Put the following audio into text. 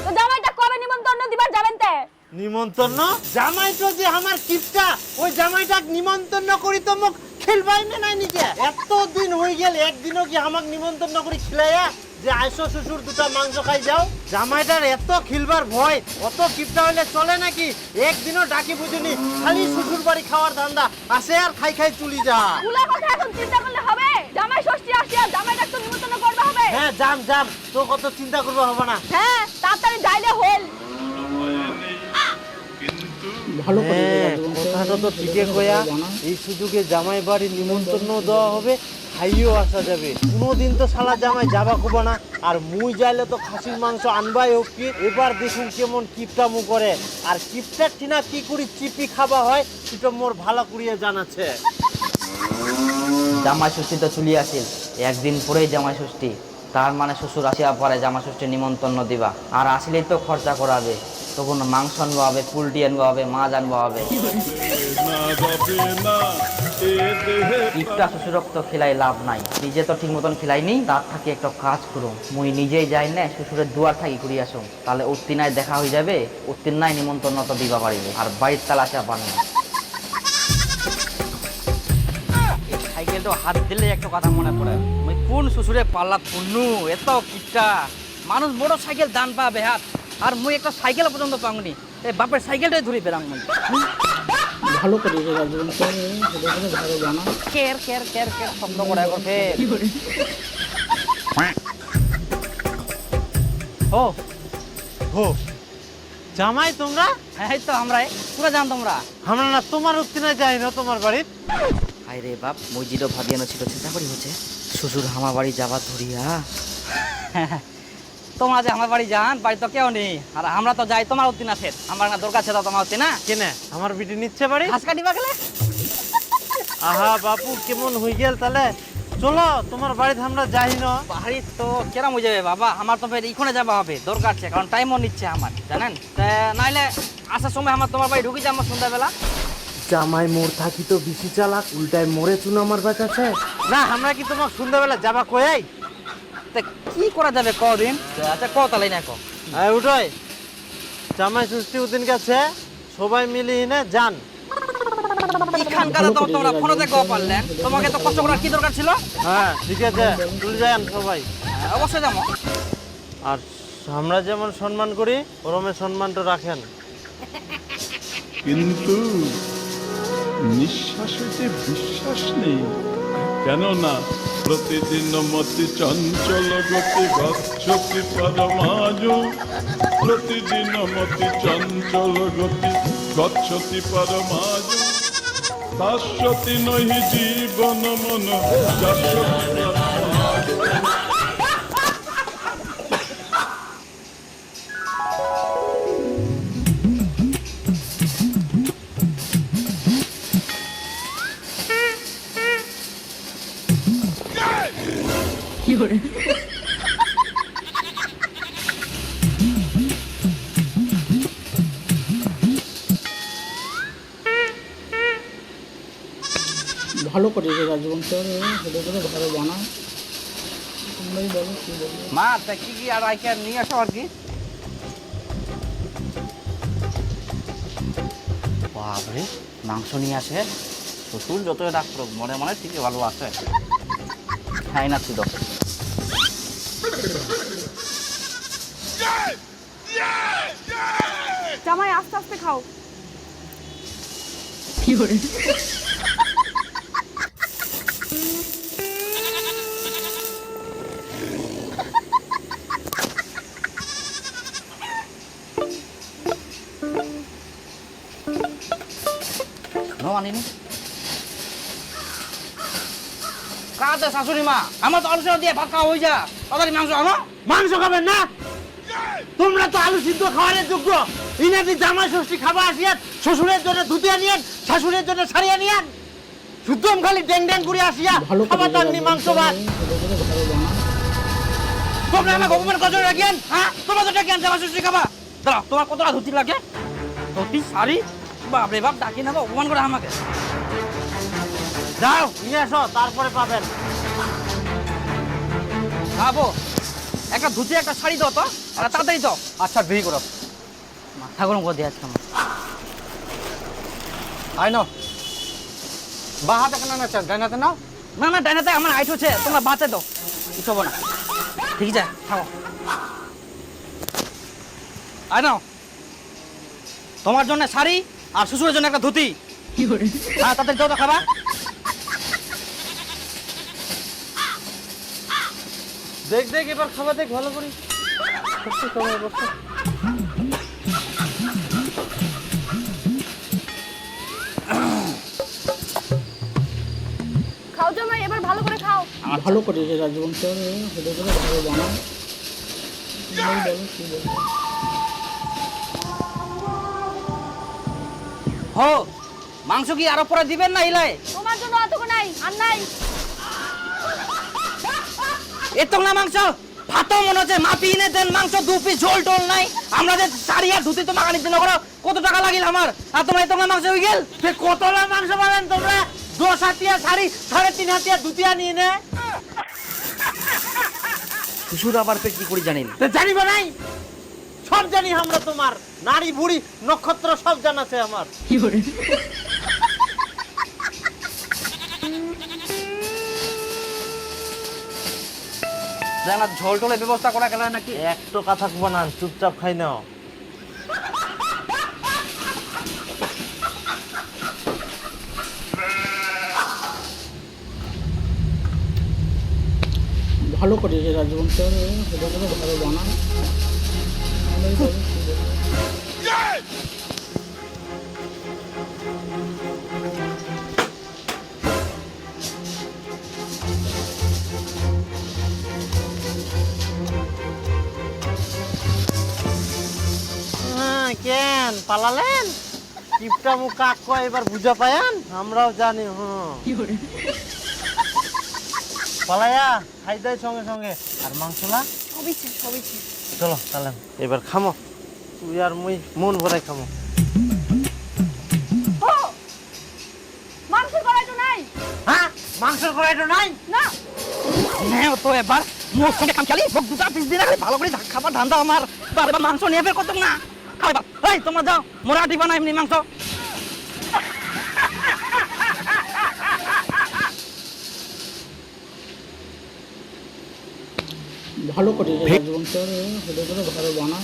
তো জামাইটা কবে নিমন্ত্রণ দিবার যাবেন তে? নিমন্ত্রণ? জামাই তো যে আমার কিপটা, ওই জামাইটা নিমন্ত্রণ করি তো মুখ খেলবাই না নাই নিকে। এতদিন হয়ে গেল একদিনও কি আমাকে নিমন্ত্রণ করি খিলাইয়া যে আইসো শ্বশুর দুটা মাংস খাই যাও। জামাইটার এত খিলবার ভয়, অত কিপটা হইলে চলে নাকি? একদিনও ডাকি বুঝুনি, খালি শ্বশুর বাড়ি খাওয়ার ধান্দা, আসে আর খাই খাই চলি যা। উলা কথা এখন চিন্তা করলে হবে? জামাই ষষ্ঠী আসিয়া জামাইটা তো নিমন্ত্রণ করবে হবে। হ্যাঁ যাম যাম, তো কত চিন্তা করবো হবে না। হ্যাঁ তাড়াতাড়ি যাইলে হল। ভালো করে কথাটা তো ঠিকই কয়া, এই সুযোগে জামাই বাড়ি নিমন্ত্রণ দেওয়া হবে, খাইও আসা যাবে। কোনোদিন তো শালা জামাই যাবা কবা না, আর মুই যাইলে তো খাসির মাংস আনবাই হোক কি। এবার দেখুন কেমন কিপটা মু করে, আর কিপটার টিনা কি করি চিপি খাবা হয় সেটা মোর ভালো করিয়া জানাচ্ছে। জামাই ষষ্ঠী তো চলিয়ে আসিল, একদিন পরেই জামাই ষষ্ঠী। তার মানে শ্বশুর আসিয়া পরে জামাই ষষ্ঠীর নিমন্ত্রণ দিবা, আর আসলেই তো খরচা করাবে। তখন মাংস আনবা হবে, পুলটি আনবা হবে, মাছ আনবা হবে। ইফটা শ্বশুরক তো খেলাই লাভ নাই, নিজে তো ঠিক মতন খেলাইনি। তার থাকি একটা কাজ করো, মুই নিজেই যাই না শ্বশুরের দুয়ার থাকি ঘুরি আসো, তাহলে উত্তিনায় দেখা হয়ে যাবে, উত্তিনায় নিমন্ত্রণ তো দিবা পারিবে, আর বাড়ির তালা আসা পারবে। সাইকেলটা হাত দিলে একটা কথা মনে পড়ে, মুই কোন শ্বশুরে পাল্লা পুন্নু, এত কিটা মানুষ বড় সাইকেল দান পাবে হাত, আর মুই একটা সাইকেল পর্যন্ত পাঙ্গনি, এই বাপের সাইকেলটাই ধরে পেলাম। ভালো করে রাজবংশ ভালো জানা। কের কের কের কের শব্দ করে করবে। ও হো জামাই তোমরা? হ্যাঁ এই তো আমরাই, পুরো জান তোমরা। আমরা না তোমার উত্তিনা যাই না তোমার বাড়ির। হাই রে বাপ, মসজিদও ভাবিয়ানো ছিল, চিন্তা করি হচ্ছে শ্বশুর আমার বাড়ি যাবার ধরিয়া। তোমরা যে আমার বাড়ি যান, বাড়ি তো কেউ নেই, আর আমরা তো যাই তোমার উত্তিন আছে, আমার না দরকার ছিল তোমার উত্তিন না। কেনে আমার বিটি নিচ্ছে বাড়ি? ঘাস কাটিবা গেলে। আহা বাপু কেমন হয়ে গেল, তাহলে চলো তোমার বাড়িতে আমরা যাই না। বাড়ি তো কেরাম হয়ে যাবে বাবা, আমার তো ফের ইখনে যাওয়া হবে, দরকার আছে, কারণ টাইমও নিচ্ছে আমার, জানেন। নাইলে আসার সময় আমার তোমার বাড়ি ঢুকে যাবো সন্ধ্যাবেলা। জামাই মোর থাকি তো বেশি চালাক, উল্টায় মোরে চুন আমার বাঁচাছে না। আমরা কি তোমার সন্ধ্যাবেলা যাবা কই? তা কি করা যাবে কদিন? আচ্ছা ক তালাই না কো উঠোই জামাই ষষ্ঠী ওদিন কাছে সবাই মিলে এনে যান। এখানকার তো তোমরা ফোনে কো পারলেন, তোমাকে তো কষ্ট করার কি দরকার ছিল? হ্যাঁ ঠিক আছে, চলে যান সবাই। অবশ্যই যাবো। আর আমরা যেমন সম্মান করি ওরমে সম্মানটা রাখেন। কিন্তু নিঃশ্বাসে যে বিশ্বাস নেই, কেননা প্রতিদিন মতি চঞ্চল গতি গচ্ছতি পরমাজু, প্রতিদিন মতি চঞ্চল গতি গচ্ছতি পরমাজু, শাশ্বতী নহি জীবন মন শাশ্বতী পরমাজু। ভালো করে রাজবংশ ভালো জানা। তোমরাই বলো কি বলবো। মা তা কি কি আর আইকে নিয়ে আসো আর কি। বাপরে মাংস নিয়ে আসে, শ্বশুর যতই ডাক করুক মনে মনে ঠিকই ভালো আছে। খাই না তুই তো। জামাই আস্তে আস্তে খাও। আনিনি কাতে শাশুড়ি মা, আমার তো আলোচনা দিয়ে ভাত খাওয়া হয়ে যা, তাড়াতাড়ি মাংস আনো। মাংস খাবেন না? তোমরা তো আলু সিদ্ধ খাওয়ার যোগ্য। ইনাদি জামাই ষষ্ঠী খাবার আসিয়ান, শ্বশুরের জন্য ধুতি আনিয়েন, শাশুড়ের জন্য শাড়ি আনিয়েন, শুদ্ধম খালি ড্যাং ড্যাং করে আসিয়া খাবার টাননি মাংস ভাত। তোমরা আমাকে অপমান কত রাখেন? হ্যাঁ তোমরা তো ডাকেন জামাই ষষ্ঠী খাবা। দাঁড়াও, তোমার কতটা ধুতি লাগে? ধুতি শাড়ি? বাপরে বাপ, ডাকি না অপমান করে আমাকে। যাও নিয়ে আসো, তারপরে পাবেন। খাবো একটা ধুতি একটা শাড়ি দাও তো, আর তাড়াতাড়ি দাও। আচ্ছা দেরি করো। মাথা গরম করে দিয়ে আজকে আমার। আই নাও, বা হাতে কেন না চান, ডাইনাতে নাও। না না, ডাইনাতে আমার আইট হচ্ছে, তোমরা বাঁচে দাও, কিছু হবে না। ঠিক আছে, থাকো। আই নাও, তোমার জন্য শাড়ি আর শ্বশুরের জন্য একটা ধুতি। হ্যাঁ, তাড়াতাড়ি দাও তো খাবা। দেখ দেখ এবার খাবার দেখ ভালো করে। সত্যি তোমার অবস্থা। খাও জামাই, এবার ভালো করে খাও। ভালো করেছে রাজবংশ হতে করে ভালো বানাও। তোমরাই বলো কি বলবো। হো, মাংস কি আরো পরে দিবেন না ইলায়? তোমার জন্য অতটুকু নাই, আর নাই। এত না মাংস, ভাতও মনে হচ্ছে মাপি এনে দেন, মাংস 2 পিস, ঝোল টোল নাই। আমরা যে শাড়ি আর ধুতি তো মাখানির জন্য করো, কত টাকা লাগিল আমার, আর তোমরা এত না মাংস হয়ে গেল। কতলা মাংস পাবেন তোমরা? 10 হাতিয়া শাড়ি, 3.5 হাতিয়া ধুতিয়া নিয়ে নে। শ্বশুর আবার পে কি করি জানেন? তো জানিব নাই, সব জানি আমরা তোমার। নারী বুড়ি নক্ষত্র সব জানাছে আমার। জানা ঝোল টোলের ব্যবস্থা করা গেল নাকি? একটু কথা কব না, চুপচাপ খাই নাও। ভালো করেছে রাজবংশ হতে করে ভালো বানাও। তোমরাই বলো কি বলবো। হ্যাঁ, কেন পালালেন? কিপটা মুখ কাক কয় এবার বুঝা পায়ান? আমরাও জানি। পালায়া খাই দেয় সঙ্গে সঙ্গে। আর মাংসলা সবিছে, সবিছে। চলো তাহলে এবার খামো, তুই আর মুই মন ভরাই খামো। ও, মাংসের কড়াইটা নাই। হ্যাঁ, মাংসের কড়াইটা নাই? না, হ্যাঁ, তো এবার মোর সঙ্গে কাম চালি, ভোগ 2টা পিস দিলে ভালো করে খাবার ধান্দা আমার। এবার মাংস নিয়ে বের করতাম না। খাই বা, এই তোমরা যাও, মোরা দিবা না এমনি মাংস। ভালো করেছে রাজবংশ হতে করে ভালো বানাও।